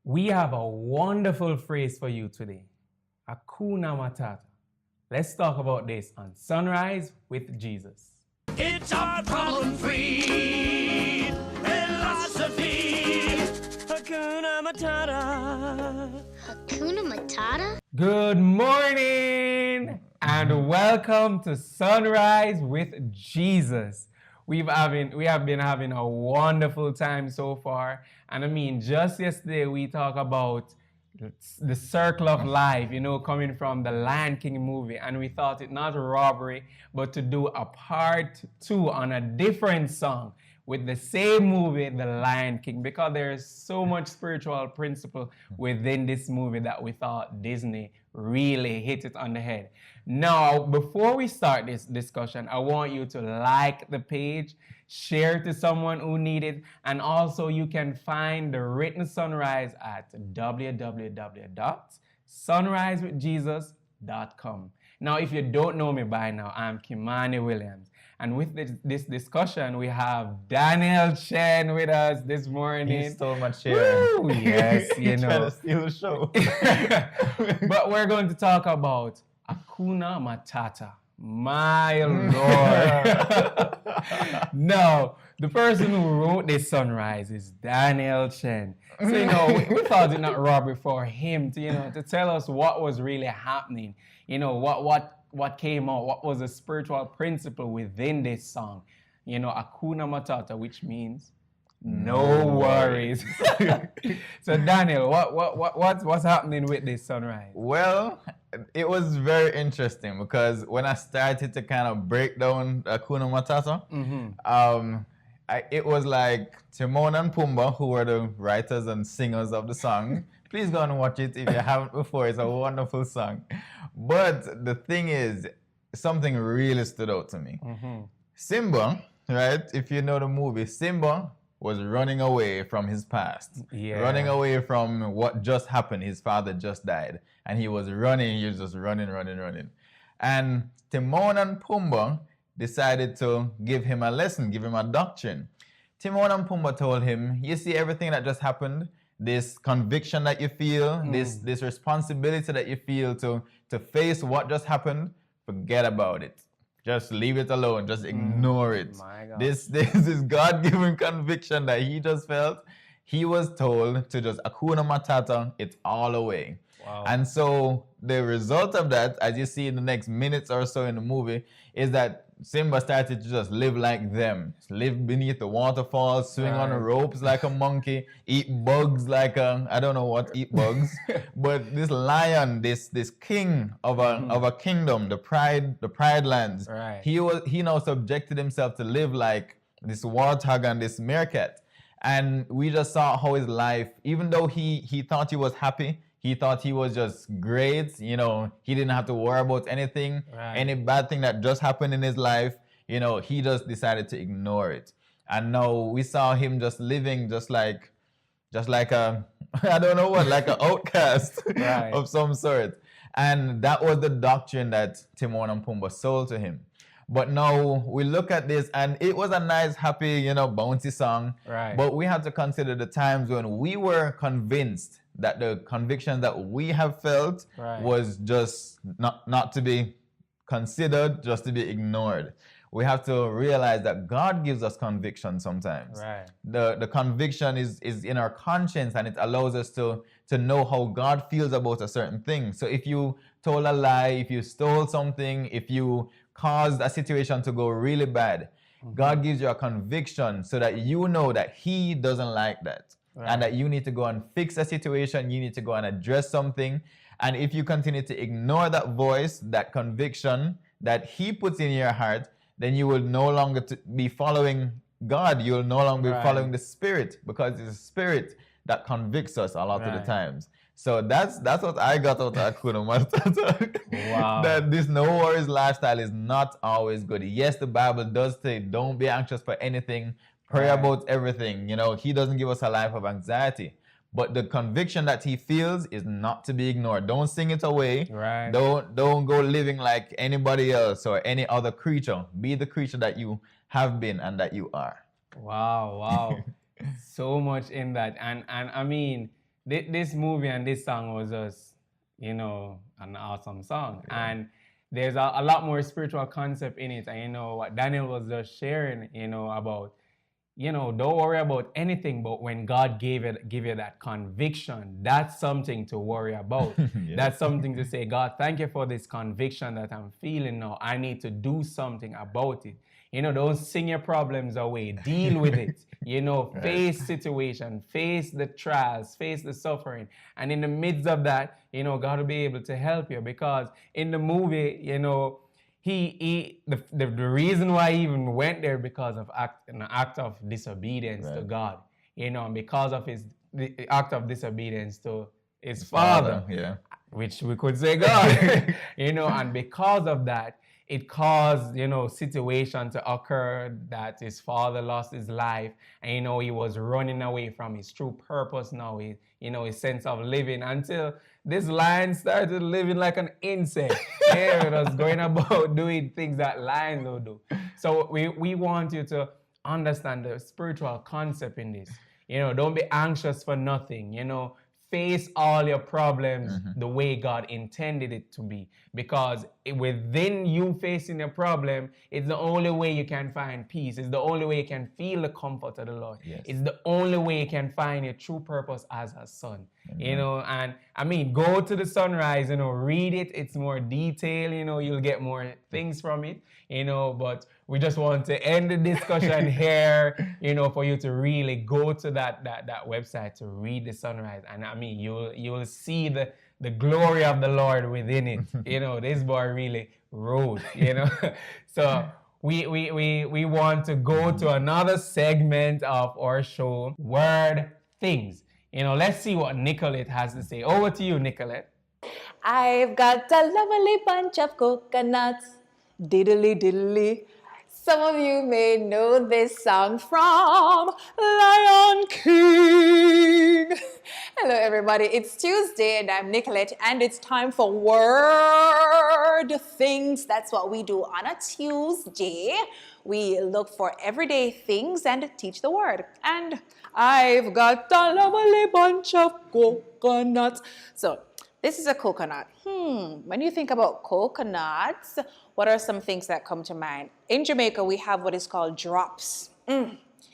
We have a wonderful phrase for you today. Hakuna Matata. Let's talk about this on Sunrise with Jesus. It's our problem-free philosophy. Hakuna Matata. Hakuna Matata? Good morning and welcome to Sunrise with Jesus. We have been having a wonderful time so far. And I mean, just yesterday we talked about the circle of life, coming from the Lion King movie. And we thought it not a robbery, but to do a part 2 on a different song with the same movie, The Lion King, because there's so much spiritual principle within this movie that we thought Disney really hit it on the head. Now, before we start this discussion, I want you to like the page, share to someone who needs it, and also you can find the written Sunrise at www.sunrisewithjesus.com. Now, if you don't know me by now, I'm Kimani Williams. And with this discussion, we have Daniel Chen with us this morning. He stole my chair. Woo, yes, Trying to steal the show. But we're going to talk about Hakuna Matata. My Lord. Now, the person who wrote this Sunrise is Daniel Chen. So, we thought it not robbery for him to tell us what was really happening. What came out, what was the spiritual principle within this song. Hakuna Matata, which means no worries. So Daniel, what's happening with this Sunrise? Well, it was very interesting because when I started to kind of break down Hakuna Matata, it was like Timon and Pumbaa, who were the writers and singers of the song. Please go and watch it if you haven't before. It's a wonderful song. But the thing is, something really stood out to me. Simba, right? If you know the movie, Simba was running away from his past. Yeah. Running away from what just happened. His father just died. And he was just running. And Timon and Pumbaa decided to give him a lesson, give him a doctrine. Timon and Pumbaa told him, you see everything that just happened? This conviction that you feel, this responsibility that you feel to face what just happened, forget about it. Just leave it alone. Just ignore it. My God. This is God-given conviction that he just felt. He was told to just Hakuna Matata, it's all away. Wow. And so the result of that, as you see in the next minutes or so in the movie, is that Simba started to just live like them. Live beneath the waterfall, swing on the ropes like a monkey, eat bugs like I don't know what, eat bugs. But this lion, this king of a kingdom, the pride lands, he now subjected himself to live like this warthog and this meerkat. And we just saw how his life, even though he thought he was happy, he thought he was just great, he didn't have to worry about anything, any bad thing that just happened in his life, he just decided to ignore it. And now we saw him just living just like a, I don't know what, like an outcast of some sort. And that was the doctrine that Timon and Pumbaa sold to him. But now we look at this, and it was a nice, happy, bouncy song. But we have to consider the times when we were convinced that the conviction that we have felt was just not to be considered, just to be ignored. We have to realize that God gives us conviction sometimes. The conviction is in our conscience, and it allows us to know how God feels about a certain thing. So if you told a lie, if you stole something, if you caused a situation to go really bad, God gives you a conviction so that you know that He doesn't like that. And that you need to go and fix a situation, you need to go and address something. And if you continue to ignore that voice, that conviction that He puts in your heart, then you will no longer be following God. You will no longer be following the Spirit, because it's the Spirit that convicts us a lot of the times. So that's what I got out of Hakuna Matata. Wow. That this no worries lifestyle is not always good. Yes, the Bible does say don't be anxious for anything. Pray about everything. He doesn't give us a life of anxiety. But the conviction that He feels is not to be ignored. Don't sing it away. Don't go living like anybody else or any other creature. Be the creature that you have been and that you are. Wow. So much in that. And I mean, this movie and this song was just, an awesome song. Yeah. And there's a lot more spiritual concept in it. And what Daniel was just sharing, about, don't worry about anything, but when God give you that conviction, that's something to worry about. Yeah. That's something to say, God, thank you for this conviction that I'm feeling now. I need to do something about it. Don't sing your problems away. Deal with it. Right. Face situation, face the trials, face the suffering. And in the midst of that, God will be able to help you, because in the movie, the reason why he even went there because of an act of disobedience to God, and because of the act of disobedience to his father, which we could say God, and because of that, it caused, situation to occur that his father lost his life, and, he was running away from his true purpose now, his sense of living, until this lion started living like an insect. It was going about doing things that lions will do. So we want you to understand the spiritual concept in this. Don't be anxious for nothing, face all your problems the way God intended it to be. Because within you facing a problem, it's the only way you can find peace. It's the only way you can feel the comfort of the Lord. Yes. It's the only way you can find your true purpose as a son. And I mean, go to the SoundRays, read it. It's more detailed, you'll get more things from it, but we just want to end the discussion here, for you to really go to that website to read the SoundRays. And I mean, you will see the glory of the Lord within it. This boy really wrote, So we want to go to another segment of our show, Word Things. Let's see what Nicolette has to say. Over to you, Nicolette. I've got a lovely bunch of coconuts, diddly diddly. Some of you may know this song from Lion King. Hello everybody, it's Tuesday and I'm Nicolette, and it's time for Word Things. That's what we do on a Tuesday. We look for everyday things and teach the word. And I've got a lovely bunch of coconuts. So this is a coconut. When you think about coconuts, what are some things that come to mind? In Jamaica, we have what is called drops.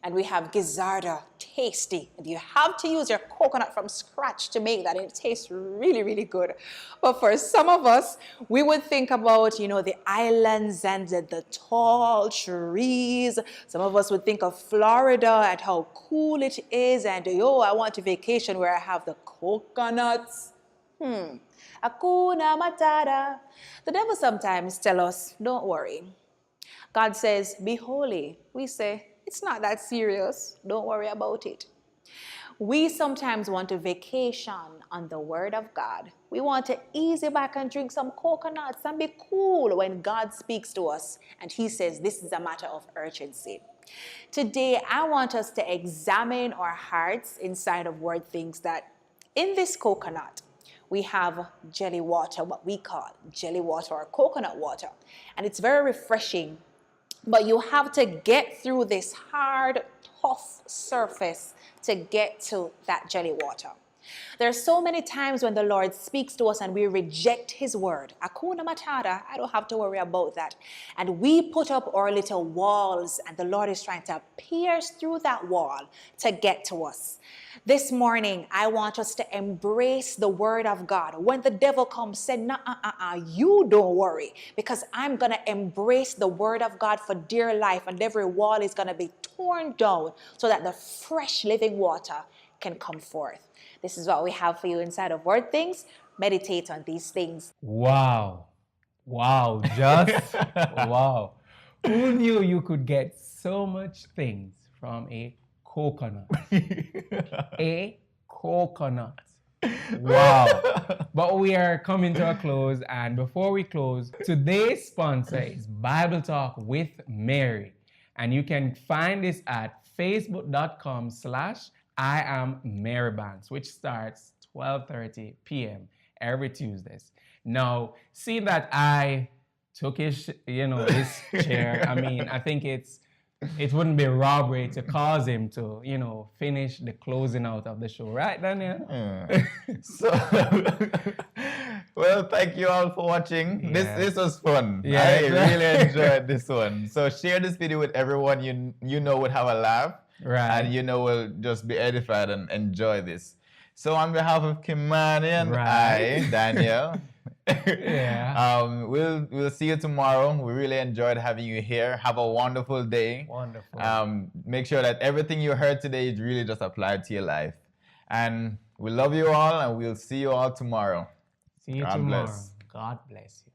And we have gizzarda, tasty. And you have to use your coconut from scratch to make that. And it tastes really, really good. But for some of us, we would think about, the islands and the tall trees. Some of us would think of Florida and how cool it is. And, I want a vacation where I have the coconuts. Hakuna Matata. The devil sometimes tells us, don't worry. God says, be holy. We say, it's not that serious. Don't worry about it. We sometimes want a vacation on the word of God. We want to ease back and drink some coconuts and be cool when God speaks to us and he says this is a matter of urgency. Today, I want us to examine our hearts inside of Word Things, that in this coconut, we have jelly water, what we call jelly water or coconut water. And it's very refreshing. But you have to get through this hard, tough surface to get to that jelly water. There are so many times when the Lord speaks to us and we reject his word. Hakuna Matata, I don't have to worry about that. And we put up our little walls and the Lord is trying to pierce through that wall to get to us. This morning, I want us to embrace the word of God. When the devil comes, say, you don't worry, because I'm going to embrace the word of God for dear life, and every wall is going to be torn down so that the fresh living water can come forth. This is what we have for you inside of Word Things. Meditate on these things. Wow. Just wow. Who knew you could get so much things from a coconut? A coconut. Wow. But we are coming to a close, and before we close, today's sponsor is Bible Talk with Mary. And you can find this at facebook.com/I am Mary Banks, which starts 12:30 p.m. every Tuesdays. Now, see that I took his, this chair. I mean, I think it's it wouldn't be robbery to cause him to, finish the closing out of the show, right, Daniel? Yeah. So, well, thank you all for watching. Yeah. This was fun. Yeah, I really enjoyed this one. So share this video with everyone you know would have a laugh, Right. and will just be edified and enjoy this. So on behalf of Kimani and Right. I, Daniel, Yeah. we'll see you tomorrow. We really enjoyed having you here. Have a wonderful day. Wonderful. Make sure that everything you heard today is really just applied to your life. And we love you all, and we'll see you all tomorrow. See you God tomorrow. bless. God bless you.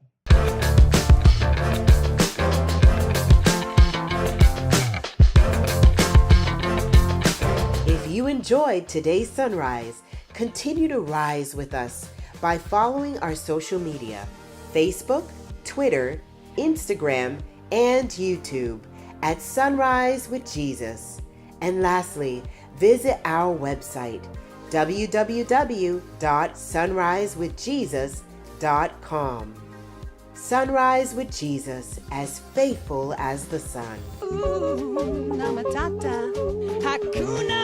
If you enjoyed today's sunrise, continue to rise with us by following our social media, Facebook, Twitter, Instagram, and YouTube at Sunrise with Jesus. And lastly, visit our website, www.sunrisewithjesus.com. Sunrise with Jesus, as faithful as the sun. Hakuna Matata. Hakuna